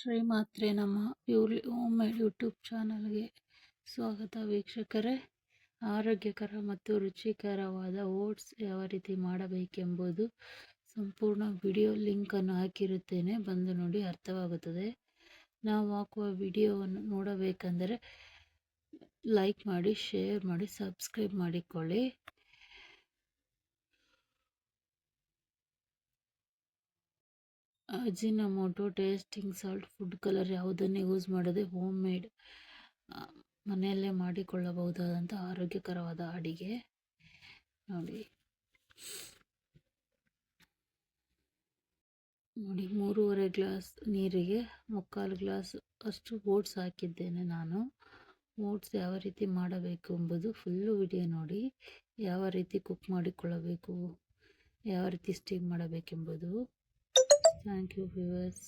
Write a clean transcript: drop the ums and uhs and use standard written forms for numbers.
ಶ್ರೀಮಾತ್ರೆ ನಮ್ಮ purely home made YouTube ಚಾನಲ್ಗೆ ಸ್ವಾಗತ ವೀಕ್ಷಕರೇ. ಆರೋಗ್ಯಕರ ಮತ್ತು ರುಚಿಕರವಾದ ಓಟ್ಸ್ ಯಾವ ರೀತಿ ಮಾಡಬೇಕೆಂಬುದು ಸಂಪೂರ್ಣ ವಿಡಿಯೋ ಲಿಂಕನ್ನು ಹಾಕಿರುತ್ತೇನೆ, ಬಂದು ನೋಡಿ, ಅರ್ಥವಾಗುತ್ತದೆ. ನಾವು ಹಾಕುವ ವಿಡಿಯೋವನ್ನು ನೋಡಬೇಕೆಂದರೆ ಲೈಕ್ ಮಾಡಿ, ಶೇರ್ ಮಾಡಿ, ಸಬ್ಸ್ಕ್ರೈಬ್ ಮಾಡಿಕೊಳ್ಳಿ. Ajinomoto, tasting salt, food colour ಯಾವುದನ್ನೇ ಯೂಸ್ ಮಾಡದೆ ಹೋಮ್ ಮೇಡ್ ಮನೆಯಲ್ಲೇ ಮಾಡಿಕೊಳ್ಳಬಹುದಾದಂಥ ಆರೋಗ್ಯಕರವಾದ ಅಡಿಗೆ ನೋಡಿ. 3.5 ಗ್ಲಾಸ್ ನೀರಿಗೆ 3/4 ಗ್ಲಾಸ್ ಅಷ್ಟು ಓಟ್ಸ್ ಹಾಕಿದ್ದೇನೆ ನಾನು. ಓಟ್ಸ್ ಯಾವ ರೀತಿ ಮಾಡಬೇಕು ಎಂಬುದು ಫುಲ್ಲು ವಿಡಿಯೋ ನೋಡಿ. ಯಾವ ರೀತಿ ಕುಕ್ ಮಾಡಿಕೊಳ್ಳಬೇಕು, ಯಾವ ರೀತಿ ಸ್ಟೀಮ್ ಮಾಡಬೇಕೆಂಬುದು. Thank you viewers.